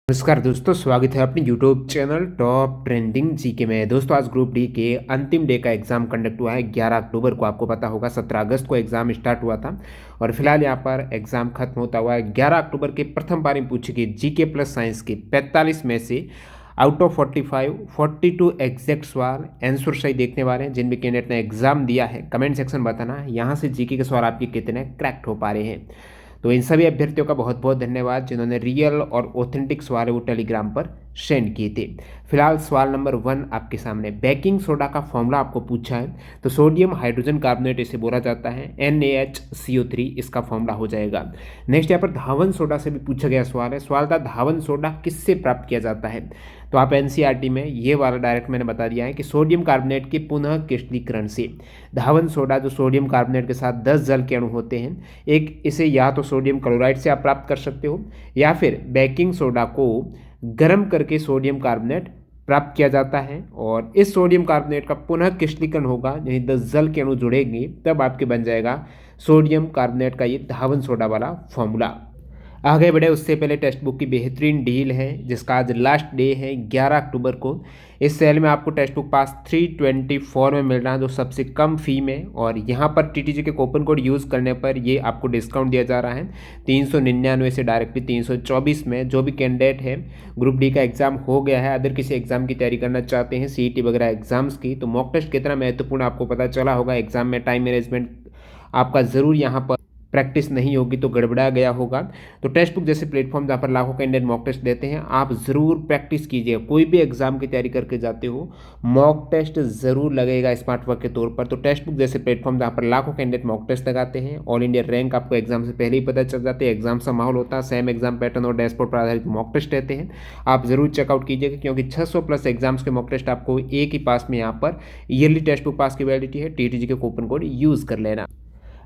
नमस्कार दोस्तों, स्वागत है अपने YouTube channel top trending GK में। दोस्तों आज ग्रुप डी के अंतिम डे का एग्जाम कंडक्ट हुआ है 11 अक्टूबर को। आपको पता होगा 17 अगस्त को एग्जाम स्टार्ट हुआ था और फिलहाल यहाँ पर एग्जाम खत्म होता हुआ है। 11 अक्टूबर के प्रथम पारी में पूछी गई जीके प्लस साइंस के 45 में से आउट ऑफ 45 42 एग्जैक्ट सवाल आंसर सही देखने वाले हैं। जिन भी कैंडिडेट ने एग्जाम दिया है कमेंट सेक्शन बताना यहाँ से जीके के सवाल आपके कितने क्रैक्ट हो पा रहे हैं। तो इन सभी अभ्यर्थियों का बहुत बहुत धन्यवाद जिन्होंने रियल और ऑथेंटिक सवाल वो टेलीग्राम पर सेंड किए थे। फिलहाल सवाल नंबर 1 आपके सामने, बेकिंग सोडा का फॉर्मूला आपको पूछा है तो सोडियम हाइड्रोजन कार्बोनेट इसे बोला जाता है, NaHCO3 इसका फॉर्मूला हो जाएगा। नेक्स्ट यहाँ पर धावन सोडा से भी पूछा गया सवाल है। सवाल था धावन सोडा किससे प्राप्त किया जाता है, तो आप NCERT में ये वाला डायरेक्ट मैंने बता दिया है कि सोडियम कार्बोनेट के पुनः क्रिस्टलीकरण से। धावन सोडा जो सोडियम कार्बोनेट के साथ 10 जल के अणु होते हैं, एक इसे या तो सोडियम क्लोराइड से आप प्राप्त कर सकते हो या फिर बेकिंग सोडा को गर्म करके सोडियम कार्बोनेट प्राप्त किया जाता है और इस सोडियम कार्बोनेट का पुनः क्रिस्टलीकरण होगा, यानी 10 जल के अणु जुड़ेंगे तब आपके बन जाएगा सोडियम कार्बोनेट का ये धावन सोडा वाला फॉर्मूला। आगे बढ़े उससे पहले टेक्स्ट बुक की बेहतरीन डील है जिसका आज लास्ट डे है 11 अक्टूबर को। इस सेल में आपको टेक्स्ट बुक पास 324 में मिल रहा है जो सबसे कम फी में, और यहाँ पर TTG के कूपन कोड यूज़ करने पर ये आपको डिस्काउंट दिया जा रहा है 399 से डायरेक्टली 324 में। जो भी कैंडिडेट है ग्रुप डी का एग्जाम हो गया है, अदर किसी एग्जाम की तैयारी करना चाहते हैं CET वगैरह एग्जाम्स की, तो मॉक टेस्ट कितना महत्वपूर्ण आपको पता चला होगा। एग्जाम में टाइम मैनेजमेंट आपका ज़रूर यहाँ पर प्रैक्टिस नहीं होगी तो गड़बड़ा गया होगा। तो टेक्स्ट बुक जैसे प्लेटफॉर्म जहाँ पर लाखों कैंडिडेट मॉक टेस्ट देते हैं, आप ज़रूर प्रैक्टिस कीजिए। कोई भी एग्जाम की तैयारी करके जाते हो मॉक टेस्ट ज़रूर लगेगा स्मार्ट वर्क के तौर पर। तो टेक्स्ट बुक जैसे प्लेटफॉर्म जहाँ पर लाखों कैंडिडेट मॉक टेस्ट लगाते हैं, ऑल इंडिया रैंक आपको एग्जाम से पहले ही पता चल जाते हैं, एग्जाम सा माहौल होता है, सेम एग्जाम पैटर्न और डैशबोर्ड पर आधारित मॉक टेस्ट रहते हैं। आप ज़रूर चेकआउट कीजिएगा क्योंकि 600 प्लस एग्जाम्स के मॉक टेस्ट आपको एक ही पास में यहाँ पर ईयरली टेक्स्ट बुक पास की वैलिडिटी है। TTG के कूपन कोड यूज़ कर लेना।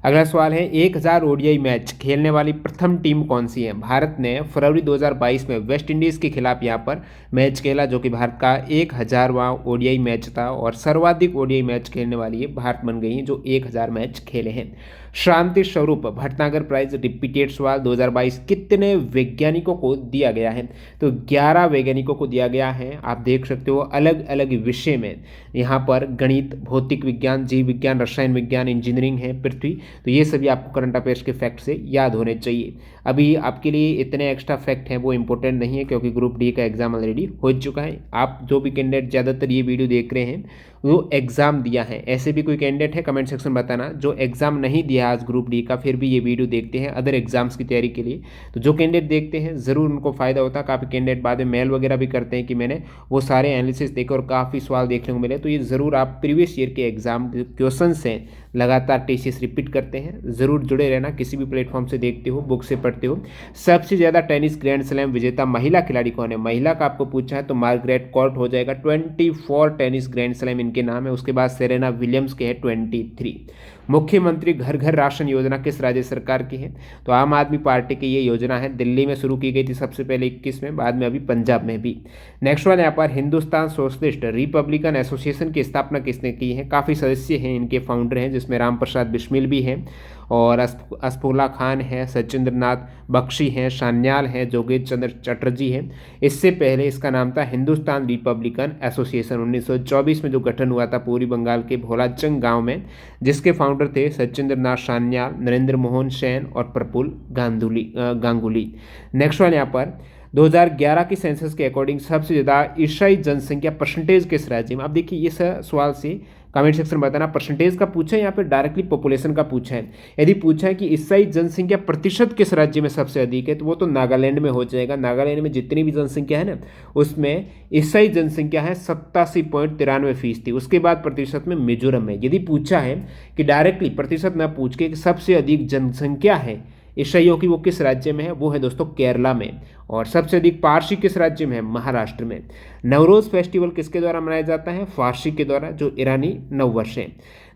अगला सवाल है 1000 ODI मैच खेलने वाली प्रथम टीम कौन सी है। भारत ने फरवरी 2022 में वेस्ट इंडीज़ के खिलाफ यहाँ पर मैच खेला जो कि भारत का 1000वां ODI मैच था और सर्वाधिक ODI मैच खेलने वाली है भारत बन गई है जो 1000 मैच खेले हैं। शांति स्वरूप भटनागर प्राइज रिपीटेड सवाल 2022 कितने वैज्ञानिकों को दिया गया है, तो 11 वैज्ञानिकों को दिया गया है। आप देख सकते हो अलग अलग विषय में, यहाँ पर गणित, भौतिक विज्ञान, जीव विज्ञान, रसायन विज्ञान, इंजीनियरिंग है, पृथ्वी, तो ये सभी आपको करंट अफेयर्स के फैक्ट से याद होने चाहिए। अभी आपके लिए इतने एक्स्ट्रा फैक्ट हैं वो इंपॉर्टेंट नहीं है क्योंकि ग्रुप डी का एग्जाम ऑलरेडी हो चुका है। आप जो भी कैंडिडेट ज़्यादातर ये वीडियो देख रहे हैं वो एग्ज़ाम दिया है, ऐसे भी कोई कैंडिडेट है कमेंट सेक्शन बताना जो एग्ज़ाम नहीं दिया आज ग्रुप डी का फिर भी ये वीडियो देखते हैं अदर एग्जाम्स की तैयारी के लिए। तो जो कैंडिडेट देखते हैं ज़रूर उनको फ़ायदा होता है। काफ़ी कैंडिडेट बाद में मेल वगैरह भी करते हैं कि मैंने वो सारे एनालिसिस देखे और काफ़ी सवाल देखने को मिले। तो ये ज़रूर आप प्रीवियस ईयर के एग्जाम क्वेश्चन से लगातार TCS रिपीट करते हैं, ज़रूर जुड़े रहना। किसी भी प्लेटफॉर्म से देखते हो, बुक से पढ़ते हो। सबसे ज़्यादा टेनिस ग्रैंड स्लैम विजेता महिला खिलाड़ी कौन है, महिला का आपको पूछा है तो मार्गरेट कोर्ट हो जाएगा, 24 टेनिस ग्रैंड स्लैम इनके नाम है। उसके बाद सेरेना विलियम्स के है 23। मुख्यमंत्री घर घर राशन योजना किस राज्य सरकार की है, तो आम आदमी पार्टी की ये योजना है। दिल्ली में शुरू की गई थी सबसे पहले 21 में, बाद में अभी पंजाब में भी। नेक्स्ट वन यहाँ पर हिंदुस्तान सोशलिस्ट रिपब्लिकन एसोसिएशन की स्थापना किसने की है, काफ़ी सदस्य हैं इनके, फाउंडर हैं जिसमें राम प्रसाद बिस्मिल भी हैं और अस्फुल्ला खान है, सचिंद्र नाथ बख्शी हैं, सान्याल हैं, जोगेश चंद्र चटर्जी हैं। इससे पहले इसका नाम था हिंदुस्तान रिपब्लिकन एसोसिएशन। 1924 में जो गठन हुआ था पूर्वी बंगाल के भोलाचंग गांव में, जिसके फाउंडर थे सचिंद्र नाथ सान्याल, नरेंद्र मोहन सेन और प्रफुल्ल गांगुली। नेक्स्ट वन यहाँ पर 2011 की सेंसस के अकॉर्डिंग सबसे ज़्यादा ईसाई जनसंख्या परसेंटेज किस राज्य में। अब देखिए इस सवाल से कमेंट सेक्शन बताना, परसेंटेज का पूछा है यहाँ पे डायरेक्टली पॉपुलेशन का पूछा है। यदि पूछा है कि ईसाई जनसंख्या प्रतिशत किस राज्य में सबसे अधिक है तो वो तो नागालैंड में हो जाएगा। नागालैंड में जितनी भी जनसंख्या है ना उसमें ईसाई जनसंख्या है 87.93%। उसके बाद प्रतिशत में मिजोरम में। यदि पूछा है कि डायरेक्टली प्रतिशत न पूछ के सबसे अधिक जनसंख्या है ईसाइयों की वो किस राज्य में है, वो है दोस्तों केरला में। और सबसे अधिक पारसी किस राज्य में है, महाराष्ट्र में। नवरोज़ फेस्टिवल किसके द्वारा मनाया जाता है, फारसी के द्वारा, जो ईरानी नववर्ष है।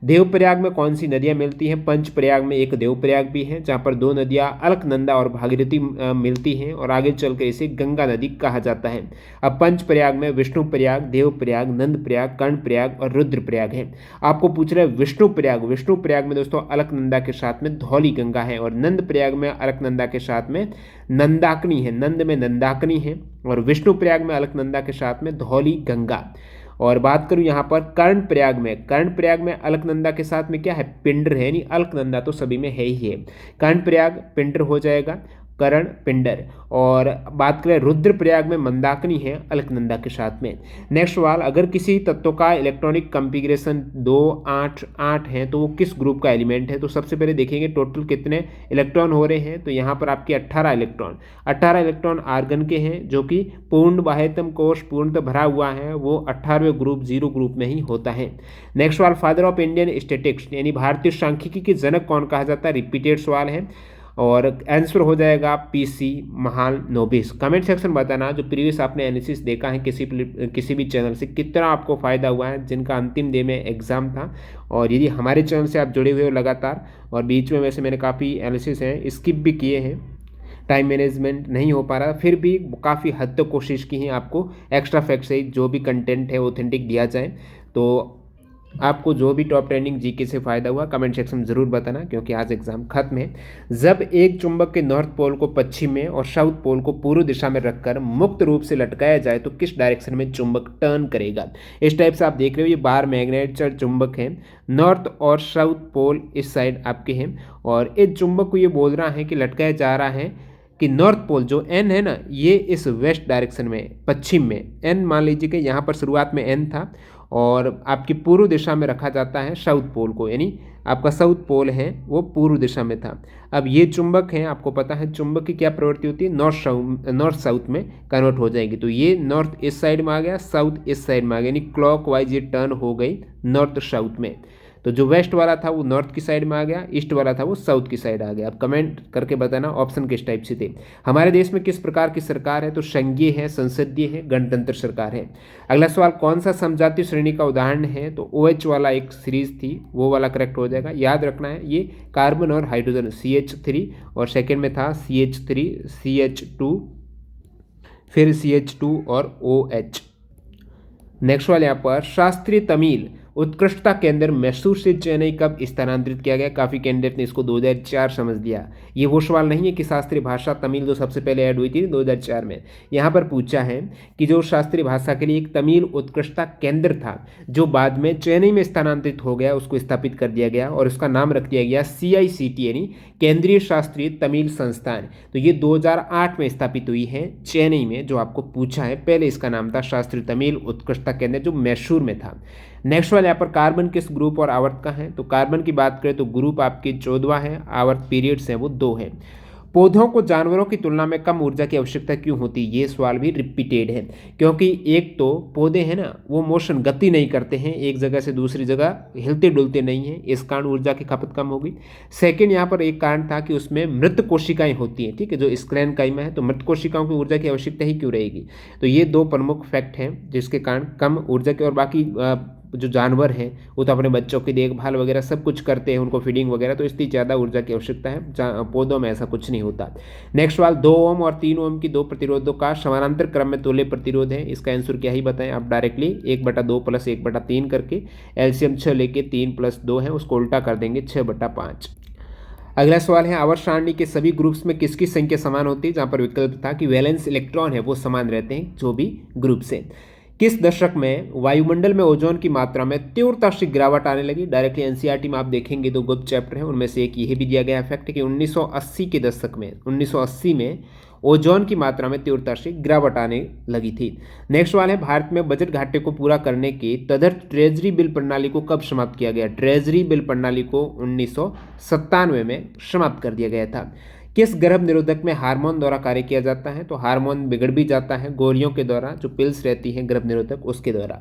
देवप्रयाग में कौन सी नदियाँ मिलती हैं, पंचप्रयाग में एक देवप्रयाग भी है जहाँ पर 2 नदियाँ अलकनंदा और भागीरथी मिलती हैं और आगे चलकर इसे गंगा नदी कहा जाता है। अब पंचप्रयाग में विष्णुप्रयाग, देवप्रयाग, नंदप्रयाग, कर्णप्रयाग और रुद्रप्रयाग है। आपको पूछ रहे हैं विष्णुप्रयाग, विष्णुप्रयाग में दोस्तों अलकनंदा के साथ में धौली गंगा है और नंदप्रयाग में अलकनंदा के साथ में नंदाकिनी है, नंद में नंदाकिनी है और विष्णुप्रयाग में अलकनंदा के साथ में धौली गंगा। और बात करूं यहाँ पर कर्णप्रयाग में अलकनंदा के साथ में क्या है, पिंडर है, यानी अलकनंदा तो सभी में है ही है। कर्णप्रयाग पिंडर हो जाएगा, करण पिंडर। और बात करें रुद्रप्रयाग में मंदाकिनी है अलकनंदा के साथ में। नेक्स्ट सवाल, अगर किसी तत्व का इलेक्ट्रॉनिक कॉन्फ़िगरेशन 2 8 8 है तो वो किस ग्रुप का एलिमेंट है। तो सबसे पहले देखेंगे टोटल कितने इलेक्ट्रॉन हो रहे हैं। तो यहाँ पर आपके 18 इलेक्ट्रॉन आर्गन के हैं, जो कि पूर्ण बाह्यतम कोश पूर्णतः भरा हुआ है, वो 18वें ग्रुप 0 ग्रुप में ही होता है। नेक्स्ट सवाल, फादर ऑफ इंडियन स्टैटिस्टिक्स यानी भारतीय सांख्यिकी के जनक कौन कहा जाता है। रिपीटेड सवाल है और आंसर हो जाएगा पीसी महालनोबिस। कमेंट सेक्शन बताना जो प्रीवियस आपने एनालिसिस देखा है किसी भी चैनल से, कितना आपको फ़ायदा हुआ है जिनका अंतिम डे में एग्जाम था। और यदि हमारे चैनल से आप जुड़े हुए हो लगातार, और बीच में वैसे मैंने काफ़ी एनालिसिस हैं स्किप भी किए हैं, टाइम मैनेजमेंट नहीं हो पा रहा, फिर भी काफ़ी हद तक कोशिश की है आपको एक्स्ट्रा फैक्ट से जो भी कंटेंट है ऑथेंटिक दिया जाए। तो आपको जो भी टॉप ट्रेंडिंग जीके से फ़ायदा हुआ कमेंट सेक्शन में ज़रूर बताना, क्योंकि आज एग्जाम खत्म है। जब एक चुंबक के नॉर्थ पोल को पश्चिम में और साउथ पोल को पूर्व दिशा में रखकर मुक्त रूप से लटकाया जाए तो किस डायरेक्शन में चुंबक टर्न करेगा। इस टाइप से आप देख रहे हो ये बार मैग्नेट चुंबक है, नॉर्थ और साउथ पोल इस साइड आपके हैं, और इस चुंबक को ये बोल रहा है कि लटकाया जा रहा है कि नॉर्थ पोल जो एन है ना, ये इस वेस्ट डायरेक्शन में, पश्चिम में। एन मान लीजिए कि यहाँ पर शुरुआत में एन था और आपकी पूर्व दिशा में रखा जाता है साउथ पोल को, यानी आपका साउथ पोल है वो पूर्व दिशा में था। अब ये चुंबक है, आपको पता है चुंबक की क्या प्रवृत्ति होती है, नॉर्थ साउथ में कन्वर्ट हो जाएगी। तो ये नॉर्थ इस साइड में आ गया, साउथ इस साइड में आ गया, यानी क्लॉक वाइज ये टर्न हो गई नॉर्थ साउथ में। तो जो वेस्ट वाला था वो नॉर्थ की साइड में आ गया, ईस्ट वाला था वो साउथ की साइड आ गया। अब कमेंट करके बताना ऑप्शन किस टाइप से थे। हमारे देश में किस प्रकार की सरकार है। तो संघीय है, संसदीय है, गणतंत्र सरकार है। अगला सवाल, कौन सा समजातीय श्रेणी का उदाहरण है। तो OH वाला एक सीरीज थी, वो वाला करेक्ट हो जाएगा। याद रखना है ये कार्बन और हाइड्रोजन CH3, और सेकेंड में था CH3 CH2 फिर CH2 और OH। नेक्स्ट वाले यहाँ पर शास्त्रीय तमिल उत्कृष्टता केंद्र मैसूर से चेन्नई कब स्थानांतरित किया गया। काफ़ी कैंडिडेट ने इसको 2004 समझ लिया। ये वो सवाल नहीं है कि शास्त्रीय भाषा तमिल जो सबसे पहले ऐड हुई थी 2004 में। यहाँ पर पूछा है कि जो शास्त्रीय भाषा के लिए एक तमिल उत्कृष्टता केंद्र था जो बाद में चेन्नई में स्थानांतरित हो गया, उसको स्थापित कर दिया गया और उसका नाम रख दिया गया CICT यानी केंद्रीय शास्त्रीय तमिल संस्थान। तो ये 2008 में स्थापित हुई है चेन्नई में, जो आपको पूछा है। पहले इसका नाम था शास्त्रीय तमिल उत्कृष्टता केंद्र जो मैसूर में था। नेक्स्ट वाले यहाँ पर कार्बन किस ग्रुप और आवर्त का है। तो कार्बन की बात करें तो ग्रुप आपके 14वां है, आवर्त पीरियड्स हैं वो 2 हैं। पौधों को जानवरों की तुलना में कम ऊर्जा की आवश्यकता क्यों होती है। ये सवाल भी रिपीटेड है, क्योंकि एक तो पौधे हैं ना वो मोशन गति नहीं करते हैं, एक जगह से दूसरी जगह हिलते डुलते नहीं हैं, इस कारण ऊर्जा की खपत कम होगी। सेकेंड यहाँ पर एक कारण था कि उसमें मृत कोशिकाएं होती हैं, ठीक है, जो स्क्लेन काई में है, तो मृत कोशिकाओं की ऊर्जा की आवश्यकता ही क्यों रहेगी। तो ये 2 प्रमुख फैक्ट हैं जिसके कारण कम ऊर्जा के। और बाकी जो जानवर हैं वो तो अपने बच्चों की देखभाल वगैरह सब कुछ करते हैं, उनको फीडिंग वगैरह, तो इसलिए ज़्यादा ऊर्जा की आवश्यकता है। पौधों में ऐसा कुछ नहीं होता। नेक्स्ट सवाल, 2 ओम और 3 ओम की 2 प्रतिरोधों का समानांतर क्रम में तुल्य प्रतिरोध है। इसका आंसर क्या ही बताएं आप डायरेक्टली 1/2 + 1/3 करके एलसीएम 6 लेके 3 + 2 है उसको उल्टा कर देंगे 6/5। अगला सवाल है, आवर्त सारणी के सभी ग्रुप्स में किसकी संख्या समान होती है। जहाँ पर विकल्प था कि वैलेंस इलेक्ट्रॉन है वो समान रहते हैं जो भी ग्रुप से। किस दशक में वायुमंडल में ओजोन की मात्रा में तीव्रता से गिरावट आने लगी। डायरेक्टली एनसीईआरटी में आप देखेंगे 2 गुप्त चैप्टर हैं, उनमें से एक यह भी दिया गया फैक्ट कि 1980 के दशक में 1980 में ओजोन की मात्रा में तीव्रता से गिरावट आने लगी थी। नेक्स्ट सवाल है, भारत में बजट घाटे को पूरा करने के तदर्थ ट्रेजरी बिल प्रणाली को कब समाप्त किया गया। ट्रेजरी बिल प्रणाली को 1997 में समाप्त कर दिया गया था। किस गर्भ निरोधक में हार्मोन द्वारा कार्य किया जाता है। तो हार्मोन बिगड़ भी जाता है गोलियों के द्वारा, जो पिल्स रहती हैं गर्भ निरोधक उसके द्वारा।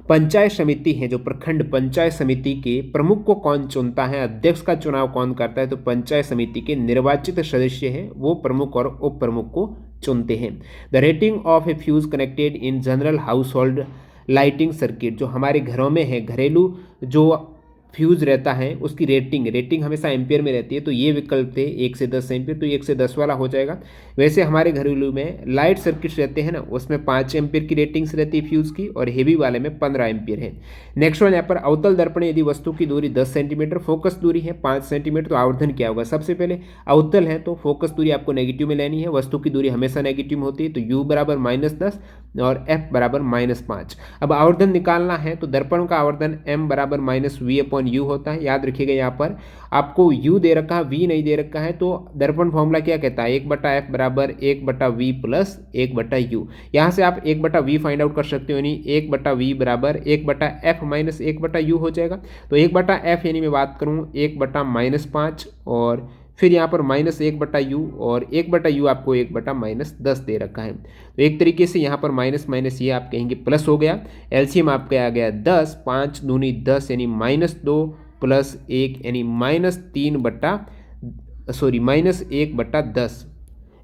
पंचायत समिति है जो प्रखंड पंचायत समिति के प्रमुख को कौन चुनता है, अध्यक्ष का चुनाव कौन करता है। तो पंचायत समिति के निर्वाचित सदस्य हैं वो प्रमुख और उप प्रमुख को चुनते हैं। The rating of A fuse connected in general house hold lighting circuit, जो हमारे घरों में है, घरेलू जो फ्यूज रहता है उसकी रेटिंग हमेशा एम्पियर में रहती है, तो ये विकल्प थे 1 से 10 एम्पियर, तो 1 से 10 वाला हो जाएगा। वैसे हमारे घरेलू में लाइट सर्किट्स रहते हैं ना, उसमें 5 एम्पियर की रेटिंग्स रहती है फ्यूज की, और हेवी वाले में 15 एम्पियर है। नेक्स्ट वन यहाँ पर अवतल दर्पण यदि वस्तु की दूरी 10 सेंटीमीटर, फोकस दूरी है 5 सेंटीमीटर, तो आवर्धन क्या होगा? सबसे पहले अवतल है तो फोकस दूरी आपको नेगेटिव में लेनी है, वस्तु की दूरी हमेशा नेगेटिव में होती है, तो u बराबर -10 और f बराबर -5। अब आवर्धन निकालना है तो दर्पण का आवर्धन m बराबर -v/u होता है। याद रखिएगा यहाँ पर आपको u दे रखा है, v नहीं दे रखा है, तो दर्पण फॉर्मूला क्या कहता है? 1/f बराबर 1/v प्लस 1/u। यहाँ से आप 1/v फाइंड आउट कर सकते हो, यानी 1/v बराबर 1/f माइनस 1/u हो जाएगा। तो 1/f यानी मैं बात करूँ 1/-5 और फिर यहाँ पर -1/u और 1/u आपको 1/-10 दे रखा है। तो एक तरीके से यहाँ पर माइनस माइनस ये आप कहेंगे प्लस हो गया। एलसीएम आपका आ गया 10, 5 दूनी 10 यानी -2 प्लस 1 यानी -1/10।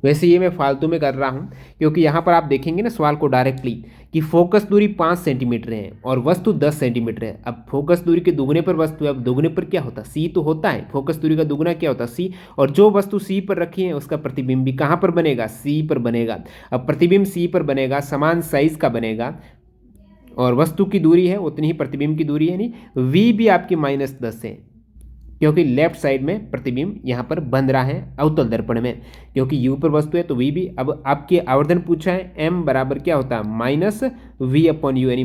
वैसे ये मैं फालतू में कर रहा हूँ क्योंकि यहाँ पर आप देखेंगे ना सवाल को डायरेक्टली कि फोकस दूरी 5 सेंटीमीटर है और वस्तु 10 सेंटीमीटर है। अब फोकस दूरी के दुगने पर वस्तु है, अब दुगने पर क्या होता है? सी तो होता है, फोकस दूरी का दुगना क्या होता है? सी। और जो वस्तु सी पर रखी है उसका प्रतिबिंब भी कहाँ पर बनेगा? सी पर बनेगा। अब प्रतिबिंब सी पर बनेगा, समान साइज का बनेगा और वस्तु की दूरी है उतनी ही प्रतिबिंब की दूरी है, यानी वी भी आपकी -10 है क्योंकि लेफ्ट साइड में प्रतिबिंब यहाँ पर बन रहा है अवतल दर्पण में, क्योंकि u पर वस्तु है तो v भी। अब आपके आवर्धन पूछा है m बराबर क्या होता है? -v/u यानी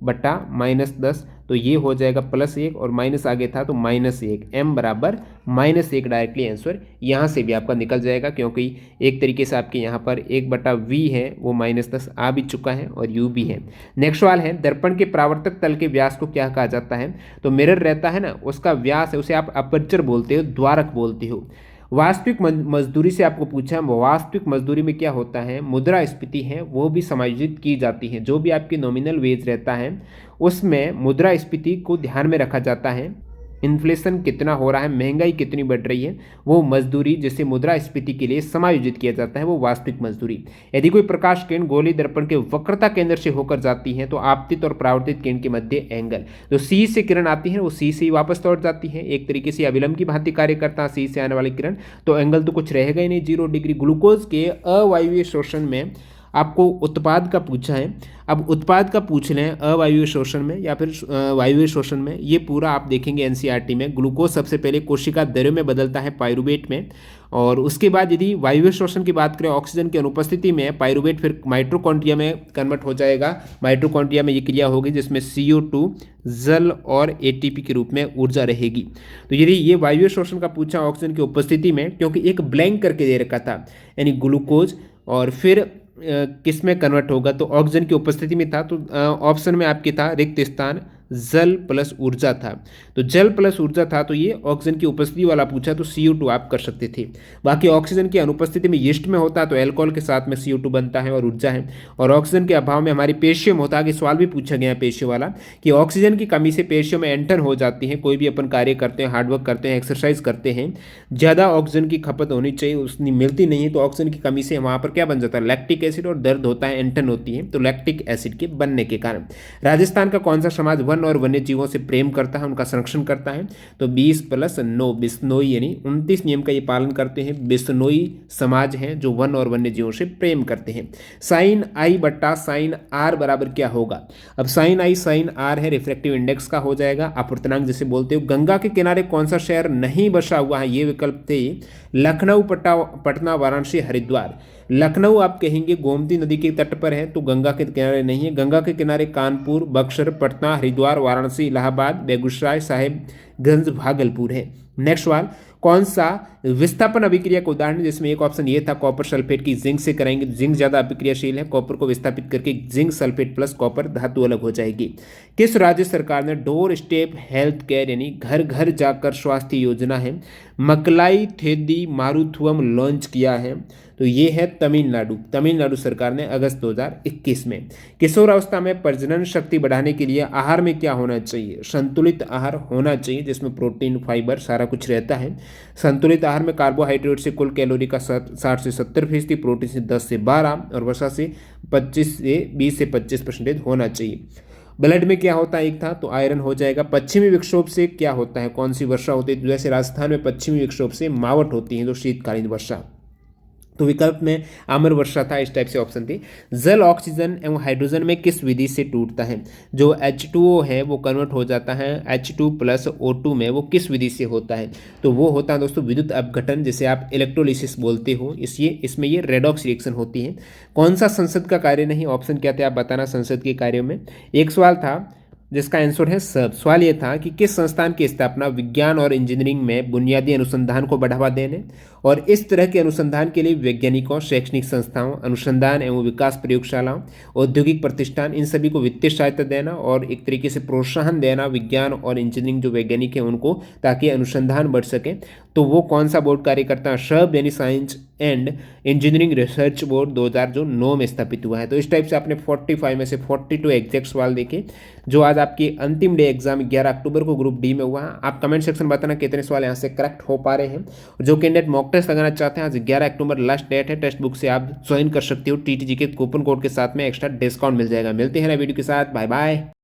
-10/-10, तो ये हो जाएगा +1 और माइनस आगे था तो -1, m बराबर -1 डायरेक्टली आंसर यहाँ से भी आपका निकल जाएगा, क्योंकि एक तरीके से आपके यहाँ पर 1/v है वो -10 आ भी चुका है और u भी है। नेक्स्ट सवाल है दर्पण के परावर्तक तल के व्यास को क्या कहा जाता है? तो मिरर रहता है ना, उसका व्यास है उसे आप अपर्चर बोलते हो, द्वारक बोलते हो। वास्तविक मजदूरी से आपको पूछा, वास्तविक मजदूरी में क्या होता है? मुद्रास्फीति है वो भी समायोजित की जाती है। जो भी आपकी नॉमिनल वेज रहता है उसमें मुद्रास्फीति को ध्यान में रखा जाता है। इन्फ्लेशन कितना हो रहा है, महंगाई कितनी बढ़ रही है, वो मजदूरी जिसे मुद्रास्फीति के लिए समायोजित किया जाता है वो वास्तविक मजदूरी। यदि कोई प्रकाश किरण गोली दर्पण के वक्रता केंद्र से होकर जाती है तो आपतित और परावर्तित किरण के मध्य एंगल, जो सी से किरण आती है वो सी से ही वापस लौट जाती है, एक तरीके से अविलंब की भांति कार्य करता है सी से आने वाली किरण, तो एंगल तो कुछ रहेगा ही नहीं, 0 डिग्री। ग्लूकोज के अवायवीय शोषण में आपको उत्पाद का पूछा है। अब उत्पाद का पूछ लें अवायवीय शोषण में या फिर वायवीय शोषण में, ये पूरा आप देखेंगे एनसीईआरटी में। ग्लूकोज सबसे पहले कोशिका द्रव्य में बदलता है पाइरुवेट में, और उसके बाद यदि वायवीय शोषण की बात करें ऑक्सीजन की अनुपस्थिति में पाइरुवेट फिर माइटोकॉन्ड्रिया में कन्वर्ट हो जाएगा। माइटोकॉन्ड्रिया में ये क्रिया होगी जिसमें CO2 जल और ATP के रूप में ऊर्जा रहेगी। तो यदि ये वायवीय शोषण का पूछा ऑक्सीजन की उपस्थिति में, क्योंकि एक ब्लैंक करके दे रखा था यानी ग्लूकोज, और फिर किस में कन्वर्ट होगा तो ऑक्सीजन की उपस्थिति में था, तो ऑप्शन में आपके था रिक्त स्थान जल प्लस ऊर्जा था, तो जल प्लस ऊर्जा था तो ये ऑक्सीजन की उपस्थिति वाला पूछा तो CO2 आप कर सकते थे। बाकी ऑक्सीजन की अनुपस्थिति में यीस्ट में होता तो एल्कोहल के साथ में CO2 बनता है और ऊर्जा है, और ऑक्सीजन के अभाव में हमारी पेशियों में होता है कि सवाल भी पूछा गया है पेशियों वाला कि ऑक्सीजन की कमी से पेशियों में एंटन हो जाती है। कोई भी अपन कार्य करते हैं, हार्डवर्क करते हैं, एक्सरसाइज करते हैं, ज़्यादा ऑक्सीजन की खपत होनी चाहिए, उसनी मिलती नहीं है, तो ऑक्सीजन की कमी से वहाँ पर क्या बन जाता है? लैक्टिक एसिड, और दर्द होता है, एंटन होती है, तो लैक्टिक एसिड के बनने के कारण। राजस्थान का कौन सा समाज वन और वन्य जीवों से प्रेम करता है, उनका संरक्षण करता है? तो 20+9 बिश्नोई यानी 29 नियम का ये पालन करते हैं। बिश्नोई समाज हैं जो वन और वन्य जीवों से प्रेम करते हैं। साइन आई बट्टा साइन आर बराबर क्या होगा? अब साइन आई साइन आर है रिफ्रैक्टिव इंडेक्स का हो जाएगा, अपूर्णांक जिसे बोलते हो। गंगा के किनारे कौन सा शहर नहीं बसा हुआ है? ये विकल्प थे लखनऊ, पटना, वाराणसी, हरिद्वार। लखनऊ आप कहेंगे गोमती नदी के तट पर है तो गंगा के किनारे नहीं है। गंगा के किनारे कानपुर, बक्सर, पटना, हरिद्वार, वाराणसी, इलाहाबाद, बेगूसराय, साहिबगंज, भागलपुर है। नेक्स्ट सवाल, कौन सा विस्थापन अभिक्रिया का उदाहरण है? जिसमें एक ऑप्शन ये था कॉपर सल्फेट की जिंक से कराएंगे, जिंक ज्यादा अभिक्रियाशील है, कॉपर को विस्थापित करके जिंक सल्फेट प्लस कॉपर धातु अलग हो जाएगी। किस राज्य सरकार ने डोर स्टेप हेल्थ केयर यानी घर घर जाकर स्वास्थ्य योजना है मकलाई थेदी मारुथुवम लॉन्च किया है? तो ये है तमिलनाडु सरकार ने अगस्त 2021 में। किशोरावस्था में प्रजनन शक्ति बढ़ाने के लिए आहार में क्या होना चाहिए? संतुलित आहार होना चाहिए जिसमें प्रोटीन, फाइबर सारा कुछ रहता है। संतुलित आहार में कार्बोहाइड्रेट से कुल कैलोरी का 60 से 70%, प्रोटीन से 10 से 12 और वसा से 20 से 25% होना चाहिए। ब्लड में क्या होता है, एक था तो आयरन हो जाएगा। पश्चिमी विक्षोभ से क्या होता है, कौन सी वर्षा होती है, तो जैसे राजस्थान में पश्चिमी विक्षोभ से मावट होती है, तो शीतकालीन वर्षा। तो विकल्प में आम्र वर्षा था, इस टाइप से ऑप्शन थी। जल ऑक्सीजन एवं हाइड्रोजन में किस विधि से टूटता है, जो H2O है वो कन्वर्ट हो जाता है H2 प्लस O2 में, वो किस विधि से होता है, तो वो होता है दोस्तों विद्युत अपघटन, जिसे आप इलेक्ट्रोलिसिस बोलते हो। इसमें ये रेडॉक्स रिएक्शन होती है। कौन सा संसद का कार्य नहीं, ऑप्शन क्या थे आप बताना संसद के कार्यों में। एक सवाल था जिसका आंसर है सब। सवाल ये था कि किस संस्थान की स्थापना विज्ञान और इंजीनियरिंग में बुनियादी अनुसंधान को बढ़ावा देने और इस तरह के अनुसंधान के लिए वैज्ञानिकों, शैक्षणिक संस्थाओं, अनुसंधान एवं विकास प्रयोगशालाओं, औद्योगिक प्रतिष्ठान, इन सभी को वित्तीय सहायता देना और एक तरीके से प्रोत्साहन देना विज्ञान और इंजीनियरिंग जो वैज्ञानिक हैं उनको, ताकि अनुसंधान बढ़ सके। तो वो कौन सा बोर्ड कार्य करता है, शब यानी science and engineering research board 2009 में स्थापित हुआ है। तो इस टाइप से आपने 45 में से 42 एग्जैक्ट सवाल देखे, जो आज आपकी अंतिम डे एग्जाम 11 अक्टूबर को ग्रुप डी में हुआ। आप कमेंट सेक्शन बताना कितने सवाल यहाँ से करेक्ट हो पा रहे हैं। जो कैंडिडेट मॉक टेस्ट लगाना चाहते हैं, आज 11 अक्टूबर लास्ट डेट है, टेक्स्ट बुक से आप ज्वाइन कर सकते हो। TTG के कूपन कोड के साथ में एक्स्ट्रा डिस्काउंट मिल जाएगा। मिलते हैं ना वीडियो के साथ, बाय बाय।